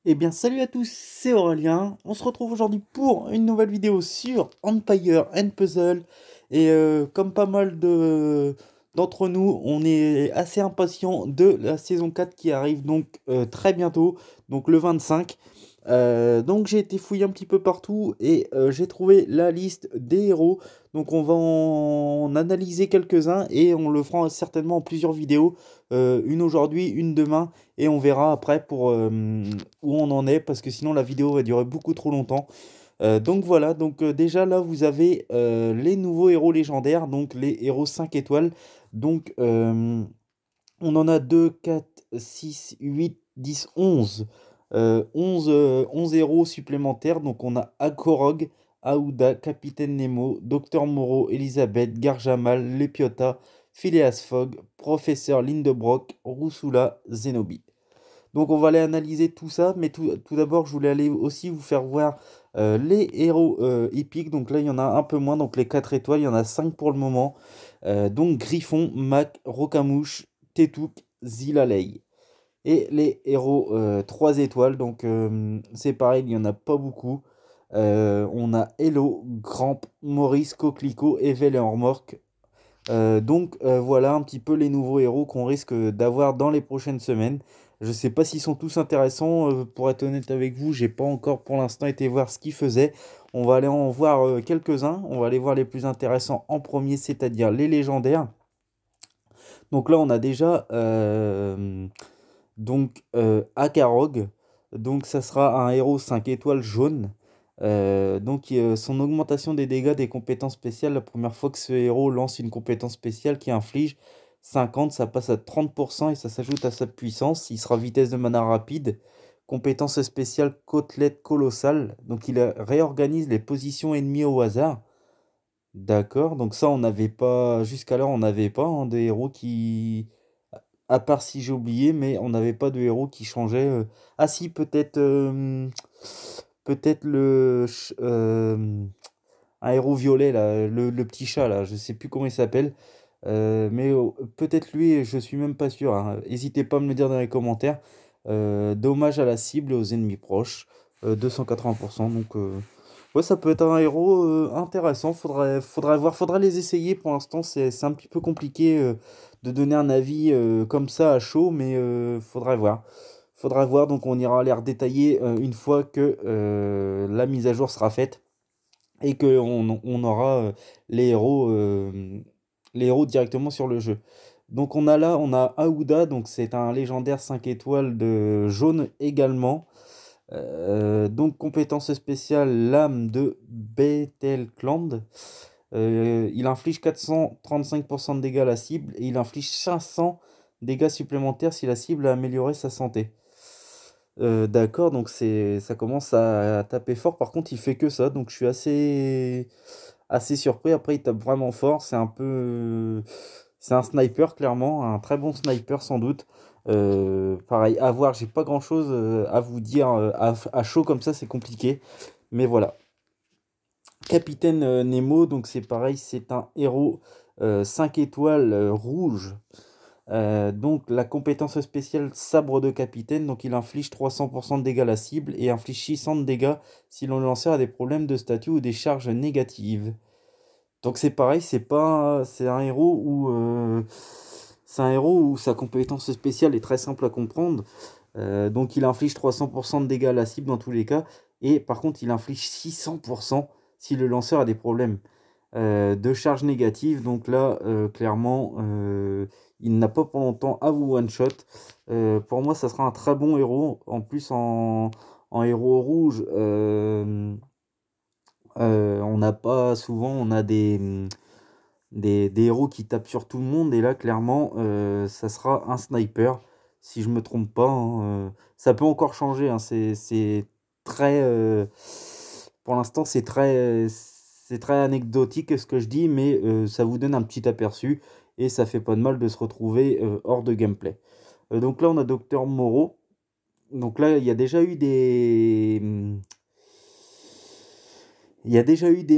Eh bien, salut à tous, c'est Aurélien. On se retrouve aujourd'hui pour une nouvelle vidéo sur Empire and Puzzle. Et comme pas mal d'entre nous, on est assez impatient de la saison 4 qui arrive donc très bientôt, donc le 25. Donc j'ai été fouillé un petit peu partout et j'ai trouvé la liste des héros. Donc on va en analyser quelques-uns et on le fera certainement en plusieurs vidéos. Une aujourd'hui, une demain. Et on verra après pour où on en est, parce que sinon la vidéo va durer beaucoup trop longtemps. Donc voilà, donc déjà là vous avez les nouveaux héros légendaires, donc les héros 5 étoiles. Donc on en a 2 4 6 8 10 11 11 héros supplémentaires. Donc on a Akorog, Aouda, Capitaine Nemo, Docteur Moreau, Elisabeth, Garjamal, Lepiota, Phileas Fogg, Professeur Lindebrock, Roussula, Zenobi. Donc on va aller analyser tout ça, mais tout d'abord je voulais aller aussi vous faire voir les héros épiques. Donc là il y en a un peu moins, donc les 4 étoiles, il y en a 5 pour le moment. Donc Griffon, Mac, Rocamouche, Tetouk, Zilalei. Et les héros 3 étoiles, donc c'est pareil, il n'y en a pas beaucoup. On a Hello, Gramp, Maurice, Coquelicot et Véléormorque. Donc voilà un petit peu les nouveaux héros qu'on risque d'avoir dans les prochaines semaines. Je sais pas s'ils sont tous intéressants, pour être honnête avec vous, j'ai pas encore pour l'instant été voir ce qu'ils faisaient. On va aller en voir quelques-uns, on va aller voir les plus intéressants en premier, c'est-à-dire les légendaires. Donc là on a déjà Akarog, donc ça sera un héros 5 étoiles jaune. Son augmentation des dégâts des compétences spéciales, la première fois que ce héros lance une compétence spéciale qui inflige 50, ça passe à 30% et ça s'ajoute à sa puissance. Il sera vitesse de mana rapide, compétence spéciale côtelette colossale. Donc réorganise les positions ennemies au hasard. D'accord, donc ça on n'avait pas, jusqu'alors on n'avait pas hein, des héros qui, à part si j'ai oublié, mais on n'avait pas de héros qui changeaient. Ah si, peut-être un héros violet là, le petit chat là, je sais plus comment il s'appelle. Mais peut-être lui, je suis même pas sûr, hein. N'hésitez pas à me le dire dans les commentaires. Dommage à la cible et aux ennemis proches, 280%. Donc ouais, ça peut être un héros intéressant. Faudrait voir, faudrait les essayer. Pour l'instant, c'est un petit peu compliqué de donner un avis comme ça à chaud, mais faudrait voir. Faudra voir, donc on ira les redétailler une fois que la mise à jour sera faite et que on aura les héros directement sur le jeu. Donc on a Aouda, donc c'est un légendaire 5 étoiles de jaune également. Donc compétence spéciale lame de Betelkland. Il inflige 435% de dégâts à la cible et il inflige 500 dégâts supplémentaires si la cible a amélioré sa santé. D'accord, donc ça commence à taper fort. Par contre, il fait que ça, donc je suis assez surpris. Après, il tape vraiment fort. C'est un sniper, clairement, un très bon sniper sans doute. Pareil, à voir, j'ai pas grand-chose à vous dire à chaud comme ça, c'est compliqué. Mais voilà. Capitaine Nemo, donc c'est pareil, c'est un héros 5 étoiles rouge. Donc la compétence spéciale sabre de capitaine, donc il inflige 300% de dégâts à la cible et inflige 600 de dégâts si l'on lanceur a des problèmes de statut ou des charges négatives. Donc c'est pareil, c'est un héros où sa compétence spéciale est très simple à comprendre. Donc il inflige 300% de dégâts à la cible dans tous les cas et par contre il inflige 600% si le lanceur a des problèmes de charge négative. Donc là, clairement, il n'a pas pour longtemps à vous one-shot. Pour moi, ça sera un très bon héros. En plus, en héros rouge, on n'a pas souvent, on a des héros qui tapent sur tout le monde. Et là, clairement, ça sera un sniper, si je me trompe pas, hein. Ça peut encore changer, hein. C'est très... pour l'instant, c'est très anecdotique ce que je dis, mais ça vous donne un petit aperçu et ça fait pas de mal de se retrouver hors de gameplay. Donc là, on a Docteur Moreau. Donc là, il y a déjà eu des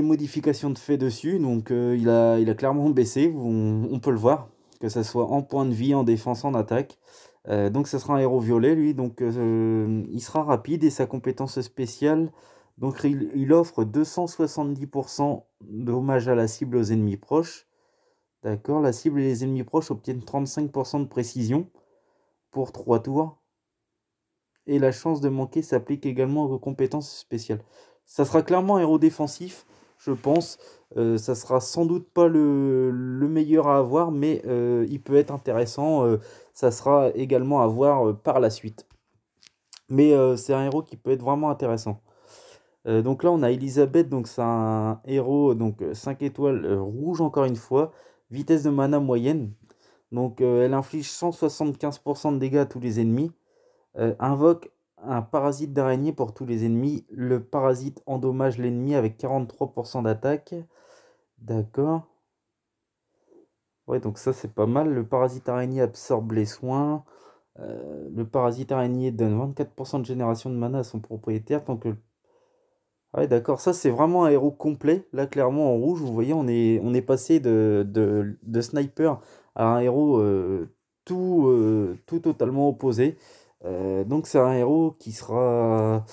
modifications de fait dessus, donc il a clairement baissé, on peut le voir, que ça soit en point de vie, en défense, en attaque. Donc ce sera un héros violet, lui. Donc il sera rapide et sa compétence spéciale. Donc il offre 270% de dommage à la cible aux ennemis proches. D'accord, la cible et les ennemis proches obtiennent 35% de précision pour 3 tours. Et la chance de manquer s'applique également aux compétences spéciales. Ça sera clairement un héros défensif, je pense. Ça sera sans doute pas le meilleur à avoir, mais il peut être intéressant. Ça sera également à voir par la suite. Mais c'est un héros qui peut être vraiment intéressant. Donc là, on a Elisabeth, donc c'est un héros, donc 5 étoiles rouge encore une fois. Vitesse de mana moyenne. Donc elle inflige 175% de dégâts à tous les ennemis. Invoque un parasite d'araignée pour tous les ennemis. Le parasite endommage l'ennemi avec 43% d'attaque. D'accord. Ouais, donc ça c'est pas mal. Le parasite araignée absorbe les soins. Le parasite araignée donne 24% de génération de mana à son propriétaire. Tant que... Ah ouais, d'accord. Ça c'est vraiment un héros complet. Là, clairement en rouge, vous voyez, on est passé de sniper à un héros tout totalement opposé. Donc c'est un héros qui sera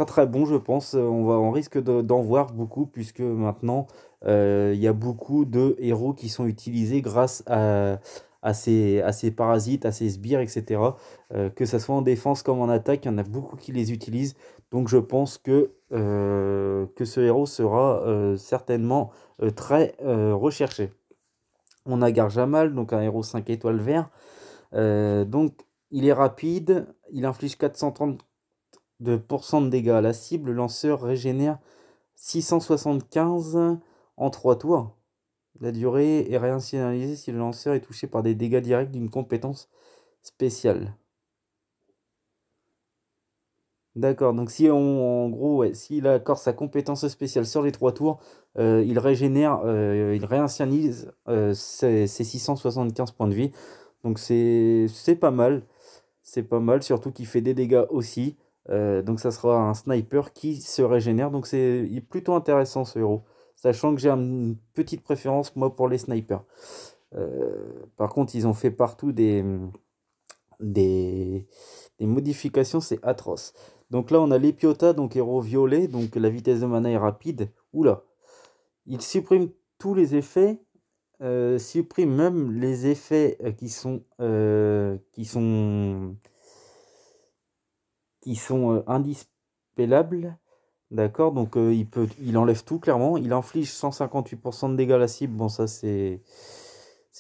très bon, je pense. On risque d'en voir beaucoup, puisque maintenant, il y a beaucoup de héros qui sont utilisés grâce à ces parasites, à ces sbires, etc. Que ce soit en défense comme en attaque, il y en a beaucoup qui les utilisent. Donc je pense que ce héros sera certainement très recherché. On a Garjamal, donc un héros 5 étoiles vert. Donc il est rapide, il inflige 430% de dégâts à la cible. Le lanceur régénère 675 en 3 tours. La durée est réinitialisée si le lanceur est touché par des dégâts directs d'une compétence spéciale. D'accord, donc si en gros, ouais, s'il accorde sa compétence spéciale sur les 3 tours, il régénère, il réinitialise ses 675 points de vie. Donc c'est pas mal. C'est pas mal, surtout qu'il fait des dégâts aussi. Donc ça sera un sniper qui se régénère. Donc il est plutôt intéressant ce héros. Sachant que j'ai une petite préférence moi pour les snipers. Par contre, ils ont fait partout des, des modifications, c'est atroce. Donc là, on a l'Epiota, donc héros violet. Donc la vitesse de mana est rapide. Oula. Il supprime tous les effets. Supprime même les effets qui sont indispellables. D'accord, donc il enlève tout clairement. Il inflige 158% de dégâts à la cible. Bon, ça c'est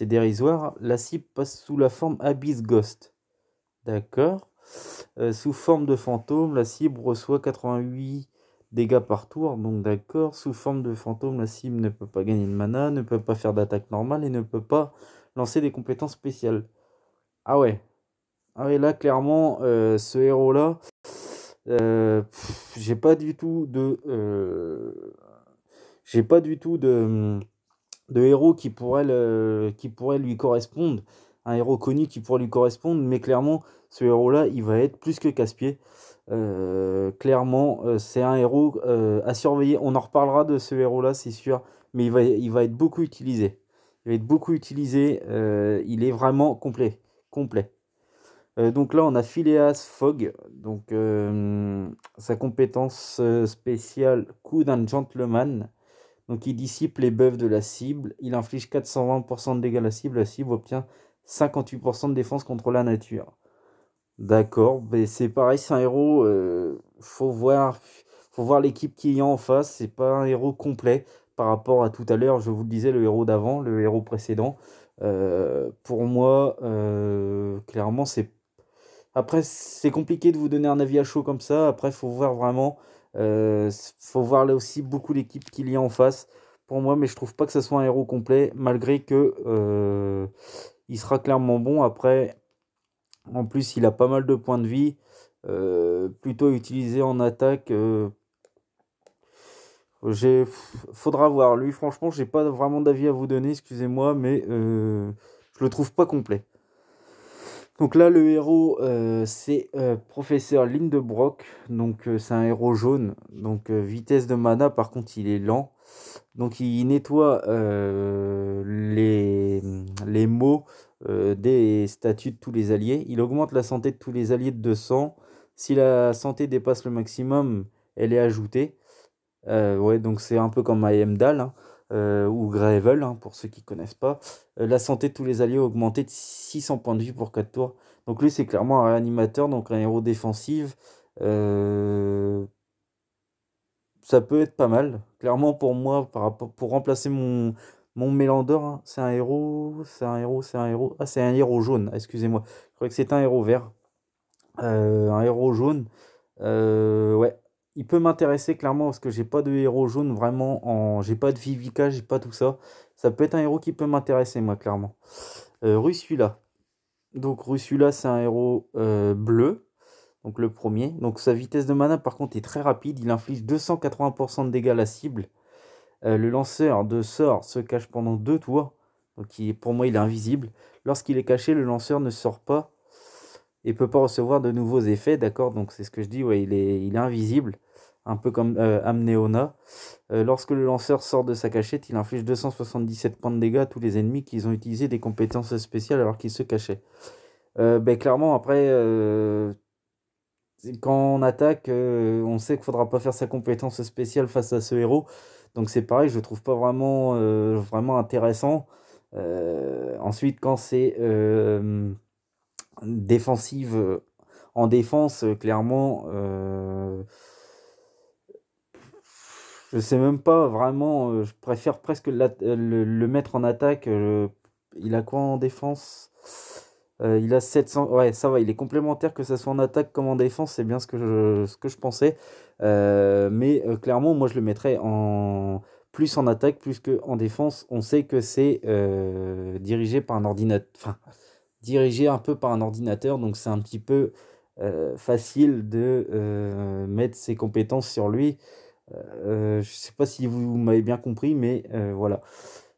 dérisoire. La cible passe sous la forme Abyss Ghost. D'accord. Sous forme de fantôme, la cible reçoit 88 dégâts par tour. Donc d'accord, sous forme de fantôme, la cible ne peut pas gagner de mana, ne peut pas faire d'attaque normale et ne peut pas lancer des compétences spéciales. Ah ouais. Ah ouais, là clairement, ce héros-là, j'ai pas du tout de héros qui pourrait lui correspondre. Un héros connu qui pourrait lui correspondre, mais clairement, ce héros-là, il va être plus que casse-pied. Clairement, c'est un héros à surveiller. On en reparlera de ce héros-là, c'est sûr, mais il va être beaucoup utilisé. Il va être beaucoup utilisé. Il est vraiment complet. Complet. Donc là, on a Phileas Fogg. Donc, sa compétence spéciale, coup d'un gentleman. Donc, il dissipe les buffs de la cible. Il inflige 420% de dégâts à la cible. La cible obtient 58% de défense contre la nature. D'accord, mais c'est pareil, c'est un héros. Faut voir l'équipe qui y a en face. C'est pas un héros complet par rapport à tout à l'heure. Je vous le disais, le héros d'avant, le héros précédent. Pour moi, clairement, c'est. Après, c'est compliqué de vous donner un avis à chaud comme ça. Après, faut voir vraiment. Faut voir là aussi beaucoup l'équipe qu'il y a en face. Pour moi, mais je trouve pas que ce soit un héros complet, malgré que il sera clairement bon. Après. En plus, il a pas mal de points de vie, plutôt utilisé en attaque. Faudra voir. Lui, franchement, j'ai pas vraiment d'avis à vous donner, excusez-moi, mais je le trouve pas complet. Donc là, le héros, c'est Professeur Lindenbrock. Donc c'est un héros jaune. Donc vitesse de mana, par contre, il est lent. Donc il nettoie les maux des statuts de tous les alliés. Il augmente la santé de tous les alliés de 200. Si la santé dépasse le maximum, elle est ajoutée. Ouais, donc c'est un peu comme Heimdall, hein, ou Gravel, hein, pour ceux qui connaissent pas. La santé de tous les alliés a augmenté de 600 points de vie pour 4 tours. Donc lui, c'est clairement un réanimateur, donc un héros défensif. Ça peut être pas mal. Clairement, pour moi, pour remplacer mon Mélandor, hein, c'est un héros, c'est un héros, c'est un héros. Ah, c'est un héros jaune, excusez-moi. Je croyais que c'était un héros vert. Un héros jaune. Ouais, il peut m'intéresser clairement parce que j'ai pas de héros jaune vraiment j'ai pas de Vivica, j'ai pas tout ça. Ça peut être un héros qui peut m'intéresser, moi, clairement. Russula. Donc, Russula, c'est un héros bleu. Donc, le premier. Donc, sa vitesse de mana, par contre, est très rapide. Il inflige 280% de dégâts à la cible. Le lanceur de sort se cache pendant 2 tours. Donc, pour moi, il est invisible. Lorsqu'il est caché, le lanceur ne sort pas et peut pas recevoir de nouveaux effets, d'accord? Donc c'est ce que je dis, ouais, il est invisible, un peu comme Amneona. Lorsque le lanceur sort de sa cachette, il inflige 277 points de dégâts à tous les ennemis qui ont utilisé des compétences spéciales alors qu'ils se cachaient. Ben, clairement, après, quand on attaque, on sait qu'il faudra pas faire sa compétence spéciale face à ce héros. Donc c'est pareil, je le trouve pas vraiment intéressant. Ensuite, quand c'est défensive, en défense, clairement, je sais même pas vraiment, je préfère presque le mettre en attaque. Il a quoi en défense? Il a 700. Ouais, ça va, il est complémentaire que ça soit en attaque comme en défense, c'est bien ce que je pensais. Mais clairement, moi je le mettrais plus en attaque, plus qu'en défense. On sait que c'est dirigé par un ordinateur. Enfin, dirigé un peu par un ordinateur, donc c'est un petit peu facile de mettre ses compétences sur lui. Je sais pas si vous m'avez bien compris, mais voilà.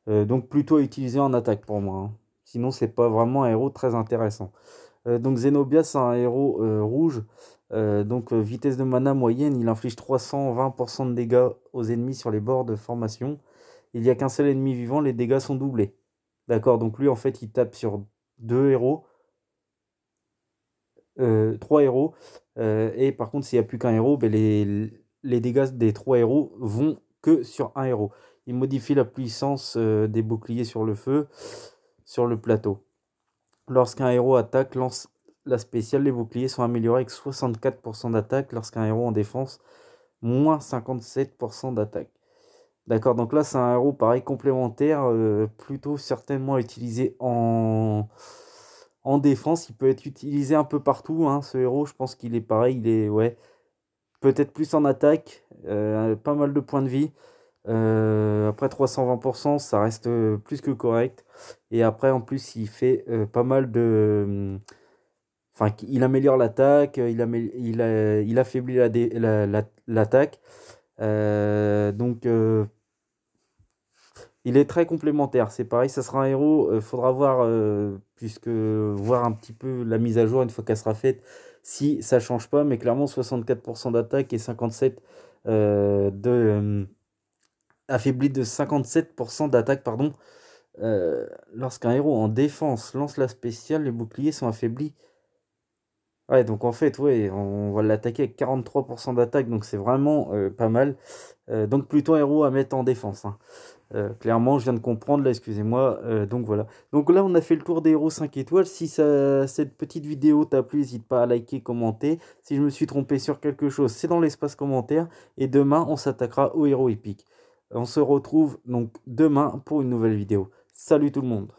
Donc plutôt à utiliser en attaque pour moi, hein. Sinon, c'est pas vraiment un héros très intéressant. Donc Zenobia, c'est un héros rouge. Donc vitesse de mana moyenne, il inflige 320% de dégâts aux ennemis sur les bords de formation. Il n'y a qu'un seul ennemi vivant, les dégâts sont doublés. D'accord, donc lui en fait il tape sur 2 héros, 3 héros. Et par contre, s'il n'y a plus qu'un héros, ben, les dégâts des 3 héros vont que sur un héros. Il modifie la puissance des boucliers sur le feu, sur le plateau. Lorsqu'un héros attaque, lance la spéciale, les boucliers sont améliorés avec 64% d'attaque. Lorsqu'un héros en défense, moins 57% d'attaque. D'accord, donc là c'est un héros pareil complémentaire, plutôt certainement utilisé en défense. Il peut être utilisé un peu partout, hein, ce héros. Je pense qu'il est pareil, il est, ouais, peut-être plus en attaque, pas mal de points de vie. Après 320%, ça reste plus que correct. Et après, en plus, il fait pas mal de. Enfin, il améliore l'attaque, il affaiblit l'attaque. Donc, il est très complémentaire. C'est pareil, ça sera un héros. Faudra voir, voir un petit peu la mise à jour une fois qu'elle sera faite, si ça change pas. Mais clairement, 64% d'attaque et 57 affaibli de 57% d'attaque, pardon. Lorsqu'un héros en défense lance la spéciale, les boucliers sont affaiblis. Ouais, donc en fait, ouais, on va l'attaquer avec 43% d'attaque, donc c'est vraiment pas mal. Donc plutôt un héros à mettre en défense, hein. Clairement, je viens de comprendre là, excusez-moi. Donc voilà. Donc là, on a fait le tour des héros 5 étoiles. Si cette petite vidéo t'a plu, n'hésite pas à liker, commenter. Si je me suis trompé sur quelque chose, c'est dans l'espace commentaire. Et demain, on s'attaquera aux héros épiques. On se retrouve donc demain pour une nouvelle vidéo. Salut tout le monde!